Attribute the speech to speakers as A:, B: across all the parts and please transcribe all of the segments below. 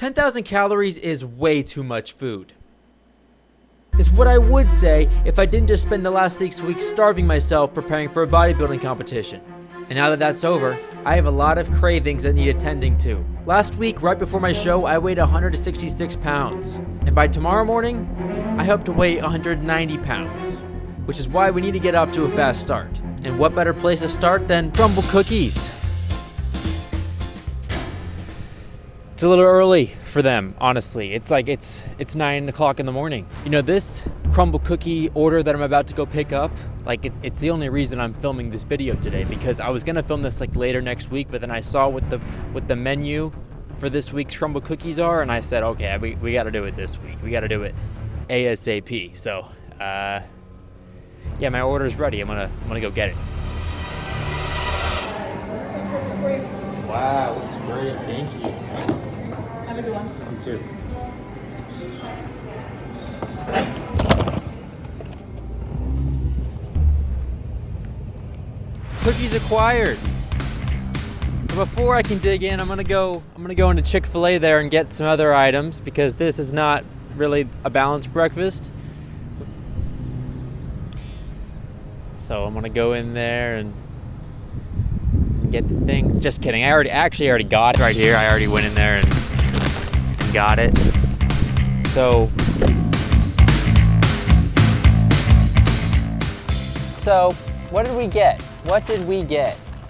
A: 10,000 calories is way too much food. Is what I would say if I didn't just spend the last 6 weeks starving myself preparing for a bodybuilding competition. And now that that's over, I have a lot of cravings that need attending to. Last week, right before my show, I weighed 166 pounds. And by tomorrow morning, I hope to weigh 190 pounds. Which is why we need to get off to a fast start. And what better place to start than crumble cookies? It's a little early for them, honestly. It's 9 o'clock in the morning. You know, this crumble cookie order that I'm about to go pick up, it's the only reason I'm filming this video today, because I was gonna film this later next week, but then I saw what the menu for this week's crumble cookies are, and I said, okay, we gotta do it this week. We gotta do it ASAP. So, yeah, my order's ready. I'm gonna go get it. Wow, that's great. Thank you.
B: Have a good one.
A: You too. Cookies acquired. But before I can dig in, I'm gonna go into Chick-fil-A there and get some other items, because this is not really a balanced breakfast. So I'm gonna go in there and get the things. Just kidding. I already got it right here. I already went in there and got it. So what did we get?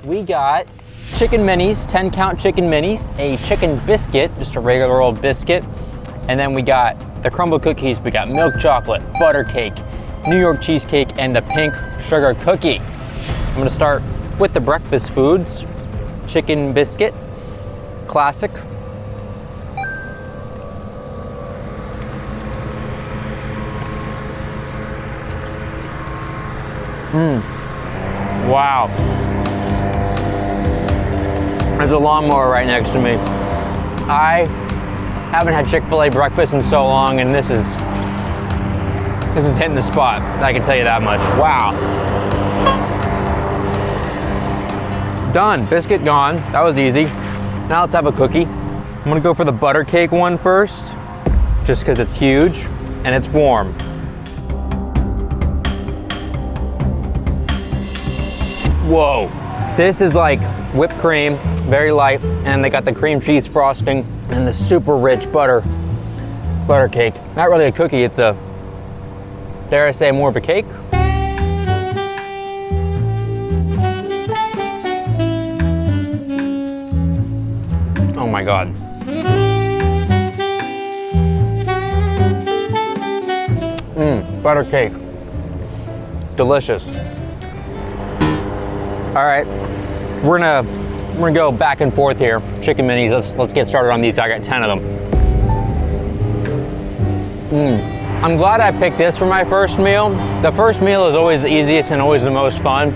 A: We got chicken minis, 10 count chicken minis, a chicken biscuit, just a regular old biscuit, and then we got the crumble cookies. We got milk chocolate, butter cake, New York cheesecake, and the pink sugar cookie. I'm gonna start with the breakfast foods. Chicken biscuit, classic. Wow. There's a lawnmower right next to me. I haven't had Chick-fil-A breakfast in so long, and this is hitting the spot. I can tell you that much. Wow. Done. Biscuit gone. That was easy. Now let's have a cookie. I'm gonna go for the butter cake one first, just because it's huge and it's warm. Whoa. This is like whipped cream, very light, and they got the cream cheese frosting and the super rich butter cake. Not really a cookie, it's a, dare I say, more of a cake. Oh my God. Butter cake. Delicious. All right, we're gonna go back and forth here. Chicken minis, let's get started on these. I got 10 of them. I'm glad I picked this for my first meal. The first meal is always the easiest and always the most fun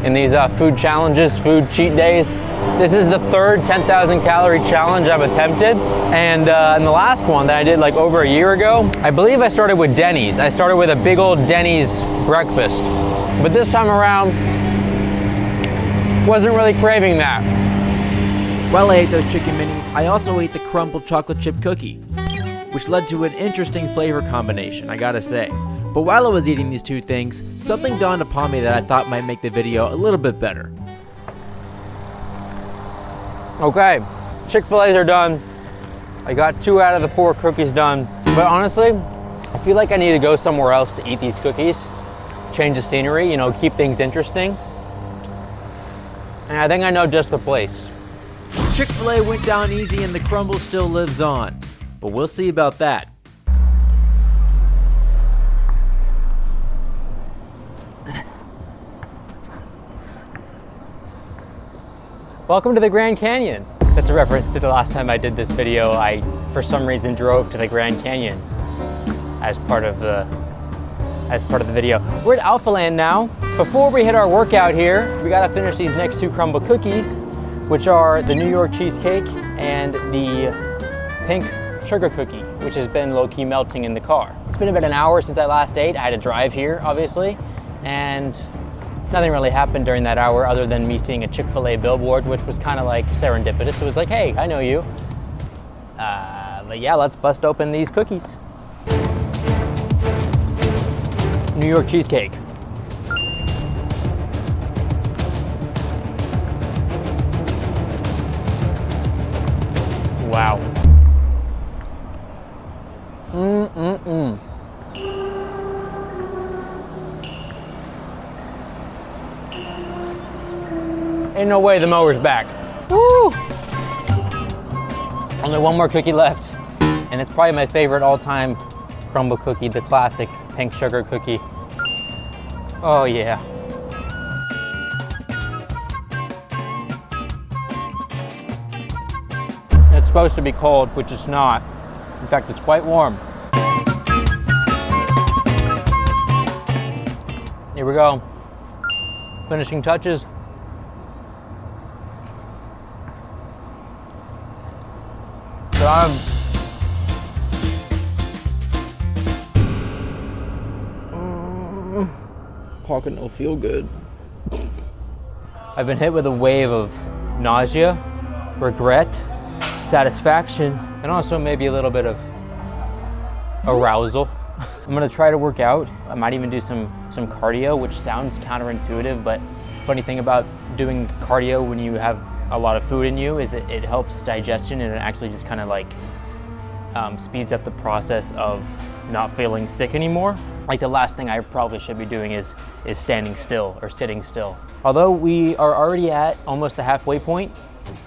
A: in these food challenges, food cheat days. This is the third 10,000 calorie challenge I've attempted. And in the last one that I did over a year ago, I believe I started with Denny's. I started with a big old Denny's breakfast. But this time around, wasn't really craving that. While I ate those chicken minis, I also ate the crumbled chocolate chip cookie, which led to an interesting flavor combination, I gotta say. But while I was eating these two things, something dawned upon me that I thought might make the video a little bit better.
B: Okay, Chick-fil-A's are done. I got 2 out of the 4 cookies done. But honestly, I feel like I need to go somewhere else to eat these cookies. Change the scenery, keep things interesting. And I think I know just the place.
A: Chick-fil-A went down easy and the crumble still lives on. But we'll see about that.
B: Welcome to the Grand Canyon. That's a reference to the last time I did this video. I, for some reason, drove to the Grand Canyon as part of the video. We're at Alphaland now. Before we hit our workout here, we gotta finish these next 2 crumble cookies, which are the New York cheesecake and the pink sugar cookie, which has been low-key melting in the car. It's been about an hour since I last ate. I had to drive here, obviously, and nothing really happened during that hour other than me seeing a Chick-fil-A billboard, which was kind of like serendipitous. It was like, hey, I know you. Yeah, let's bust open these cookies. New York cheesecake. Wow. Ain't no way the mower's back. Woo! Only one more cookie left. And it's probably my favorite all-time crumble cookie, the classic pink sugar cookie. Oh yeah. It's supposed to be cold, which it's not. In fact, it's quite warm. Here we go. Finishing touches. Done. Pocket don't feel good. I've been hit with a wave of nausea, regret, satisfaction, and also maybe a little bit of arousal. I'm gonna try to work out. I might even do some cardio, which sounds counterintuitive, but funny thing about doing cardio when you have a lot of food in you is it helps digestion, and it actually just kind of like speeds up the process of not feeling sick anymore. Like the last thing I probably should be doing is standing still or sitting still. Although we are already at almost the halfway point,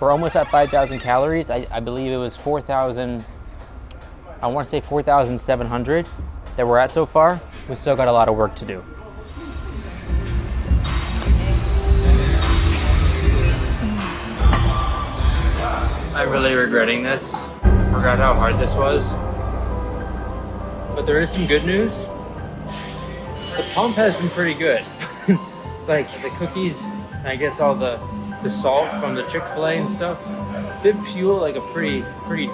B: we're almost at 5,000 calories. I believe it was 4,000, I want to say 4,700 that we're at so far. We still got a lot of work to do. I'm really regretting this. I forgot how hard this was. But there is some good news. The pump has been pretty good. Like the cookies, and I guess all the salt from the Chick-fil-A and stuff did fuel like a pretty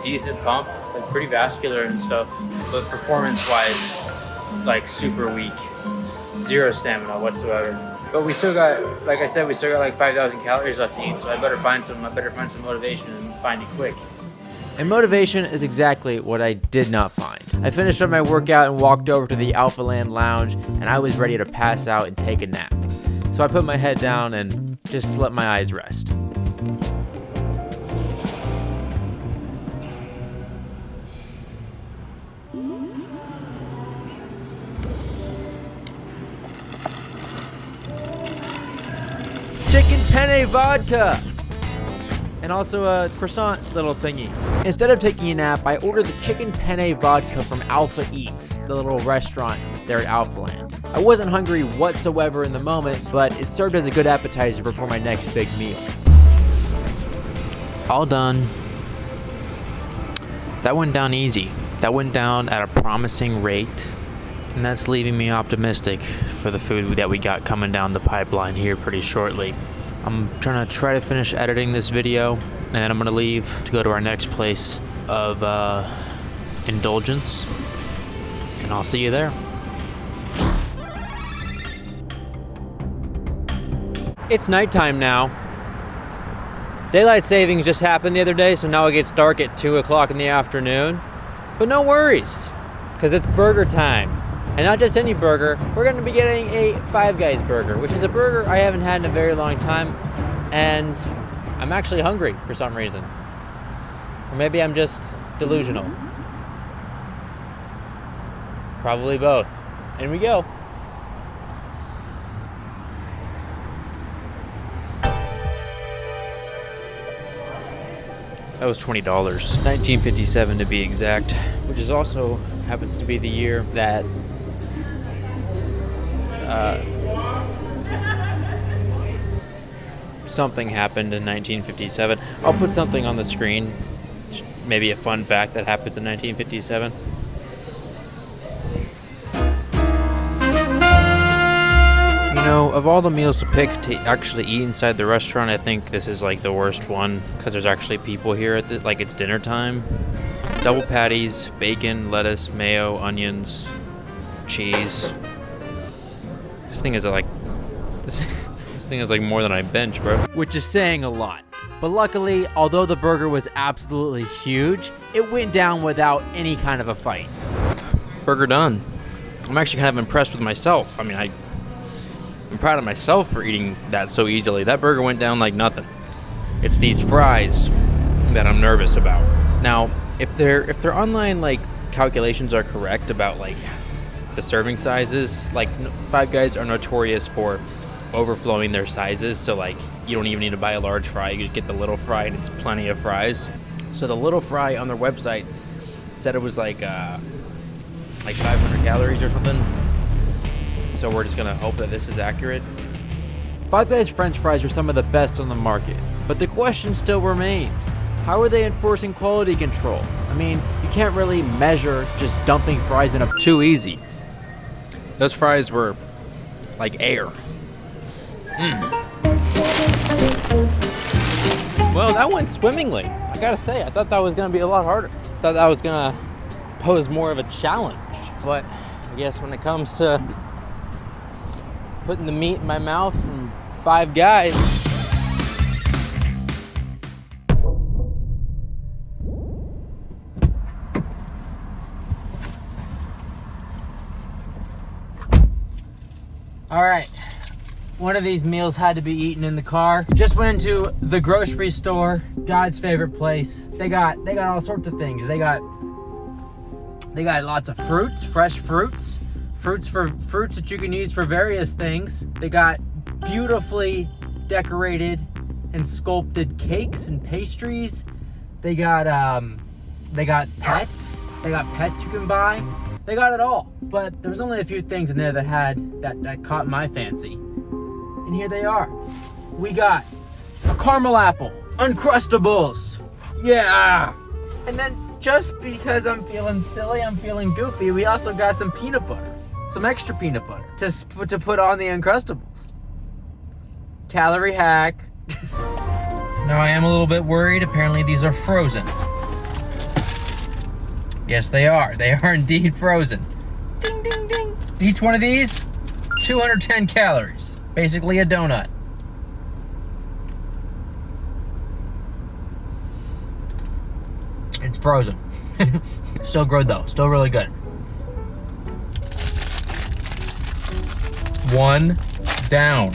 B: decent pump, like pretty vascular and stuff. But performance-wise, like super weak. Zero stamina whatsoever. But we still got, like I said, we still got like 5,000 calories left to eat, so I better find some motivation and find it quick.
A: And motivation is exactly what I did not find. I finished up my workout and walked over to the Alphaland lounge, and I was ready to pass out and take a nap. So I put my head down and just let my eyes rest. Chicken penne vodka! And also a croissant little thingy. Instead of taking a nap, I ordered the chicken penne vodka from Alpha Eats, the little restaurant there at Alphaland. I wasn't hungry whatsoever in the moment, but it served as a good appetizer before my next big meal. All done. That went down easy. That went down at a promising rate, and that's leaving me optimistic for the food that we got coming down the pipeline here pretty shortly. I'm trying to try to finish editing this video, and then I'm gonna leave to go to our next place of indulgence, and I'll see you there. It's nighttime now. Daylight savings just happened the other day, so now it gets dark at 2 o'clock in the afternoon. But no worries, because it's burger time. And not just any burger, we're gonna be getting a Five Guys burger, which is a burger I haven't had in a very long time, and I'm actually hungry for some reason. Or maybe I'm just delusional. Probably both. In we go. That was $20, 1957 to be exact, which is also happens to be the year that something happened in 1957. I'll put something on the screen, maybe a fun fact that happened in 1957. You know, of all the meals to pick to actually eat inside the restaurant, I think this is like the worst one because there's actually people here at like it's dinner time. Double patties, bacon, lettuce, mayo, onions, cheese. This thing is like more than I bench, bro. Which is saying a lot. But luckily, although the burger was absolutely huge, it went down without any kind of a fight.
C: Burger done. I'm actually kind of impressed with myself. I mean, I'm proud of myself for eating that so easily. That burger went down like nothing. It's these fries that I'm nervous about. Now, if their online like calculations are correct about like the serving sizes, like Five Guys are notorious for overflowing their sizes, so like you don't even need to buy a large fry, you just get the little fry and it's plenty of fries. So the little fry on their website said it was like 500 calories or something. So we're just gonna hope that this is accurate.
A: Five Guys French fries are some of the best on the market, but the question still remains, how are they enforcing quality control? I mean, you can't really measure just dumping fries in a...
C: Too easy. Those fries were like air. Well, that went swimmingly. I gotta say, I thought that was gonna be a lot harder. I thought that was gonna pose more of a challenge. But I guess when it comes to putting the meat in my mouth from Five Guys,
A: All right, one of these meals had to be eaten in the car. Just went into the grocery store, God's favorite place. They got all sorts of things. They got lots of fruits, fresh fruits that you can use for various things. They got beautifully decorated and sculpted cakes and pastries. They got pets. They got pets you can buy. They got it all. But there was only a few things in there that caught my fancy. And here they are. We got a caramel apple, Uncrustables. Yeah. And then just because I'm feeling silly, I'm feeling goofy, we also got some peanut butter, some extra peanut butter to put on the Uncrustables. Calorie hack. Now I am a little bit worried. Apparently these are frozen. Yes, they are. They are indeed frozen. Ding, ding, ding. Each one of these, 210 calories. Basically a donut. It's frozen. Still good though. Still really good. One down.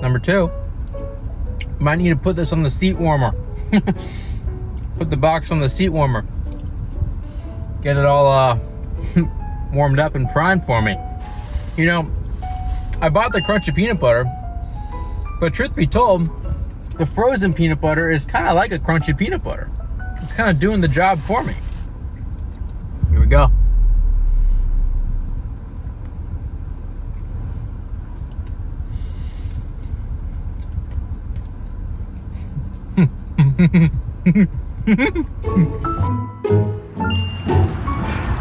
A: Number two. Might need to put this on the seat warmer. Put the box on the seat warmer. Get it all warmed up and primed for me. You know, I bought the crunchy peanut butter, but truth be told, the frozen peanut butter is kind of like a crunchy peanut butter. It's kind of doing the job for me. Here we go.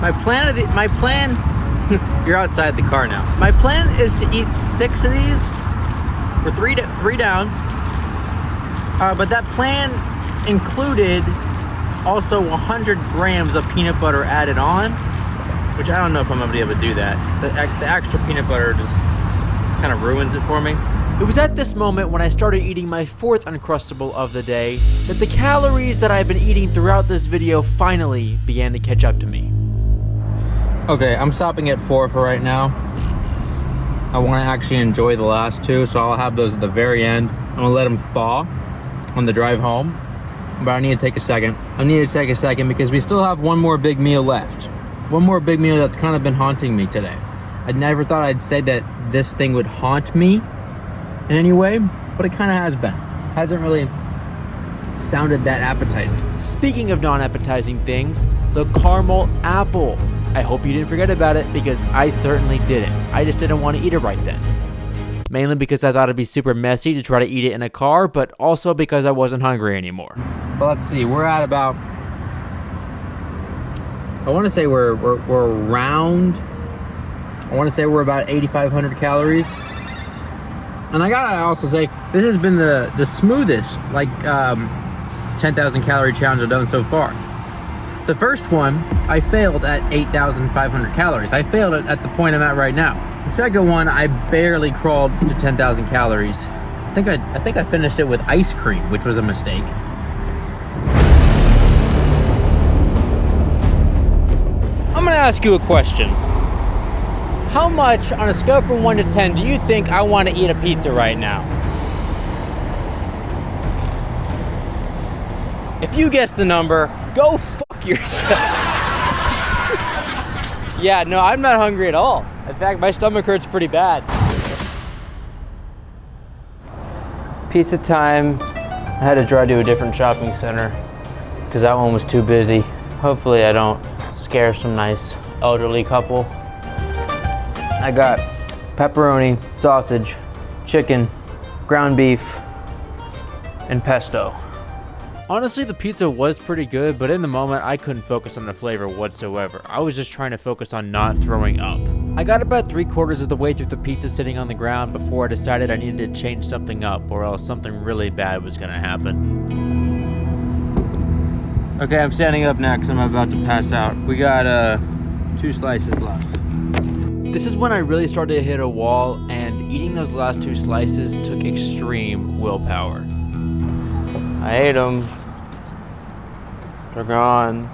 A: My plan, you're outside the car now. My plan is to eat 6 of these, or three down. But that plan included also 100 grams of peanut butter added on, which I don't know if I'm gonna be able to do that. The extra peanut butter just kind of ruins it for me. It was at this moment when I started eating my 4th Uncrustable of the day that the calories that I've been eating throughout this video finally began to catch up to me. Okay, I'm stopping at 4 for right now. I want to actually enjoy the last 2, so I'll have those at the very end. I'm gonna let them thaw on the drive home, but I need to take a second. I need to take a second because we still have one more big meal left. One more big meal that's kind of been haunting me today. I never thought I'd say that this thing would haunt me in any way, but it kind of has been. Hasn't really sounded that appetizing. Speaking of non-appetizing things, the caramel apple. I hope you didn't forget about it because I certainly didn't. I just didn't want to eat it right then. Mainly because I thought it'd be super messy to try to eat it in a car, but also because I wasn't hungry anymore. But let's see, we're at about, I want to say we're around, I want to say we're about 8,500 calories. And I gotta also say, this has been the smoothest, like, 10,000 calorie challenge I've done so far. The first one, I failed at 8,500 calories. I failed at the point I'm at right now. The second one, I barely crawled to 10,000 calories.
C: I think I finished it with ice cream, which was a mistake.
A: I'm gonna ask you a question. How much, on a scale from 1 to 10, do you think I want to eat a pizza right now? If you guess the number, go fuck yourself. Yeah, no, I'm not hungry at all. In fact, my stomach hurts pretty bad. Pizza time. I had to drive to a different shopping center because that one was too busy. Hopefully I don't scare some nice elderly couple. I got pepperoni, sausage, chicken, ground beef, and pesto. Honestly, the pizza was pretty good, but in the moment, I couldn't focus on the flavor whatsoever. I was just trying to focus on not throwing up. I got about 3/4 of the way through the pizza sitting on the ground before I decided I needed to change something up, or else something really bad was gonna happen. Okay, I'm standing up now because I'm about to pass out. We got 2 slices left. This is when I really started to hit a wall, and eating those last 2 slices took extreme willpower. I ate them. They're gone.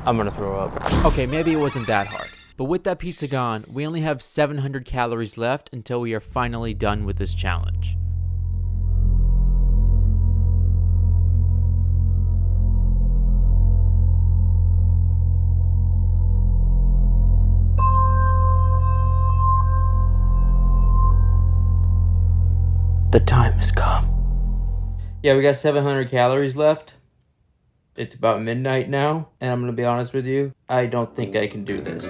A: I'm gonna throw up. Okay, maybe it wasn't that hard. But with that pizza gone, we only have 700 calories left until we are finally done with this challenge. The time has come. Yeah, we got 700 calories left. It's about midnight now, and I'm gonna be honest with you, I don't think I can do this.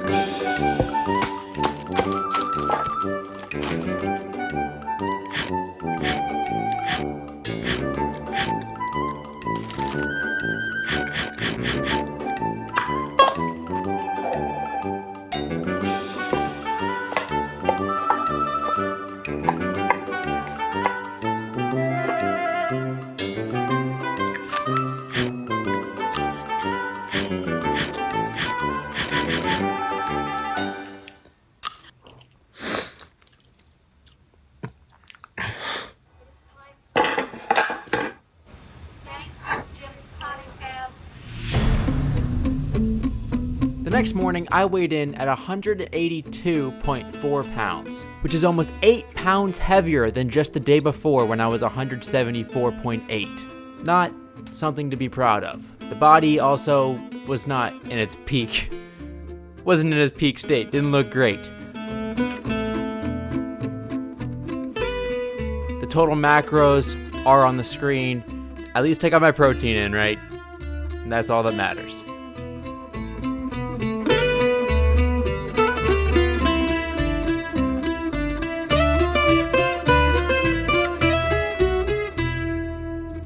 A: The next morning, I weighed in at 182.4 pounds, which is almost 8 pounds heavier than just the day before when I was 174.8. Not something to be proud of. The body also was not in its peak. Wasn't in its peak state, didn't look great. The total macros are on the screen. At least I got my protein in, right? And that's all that matters.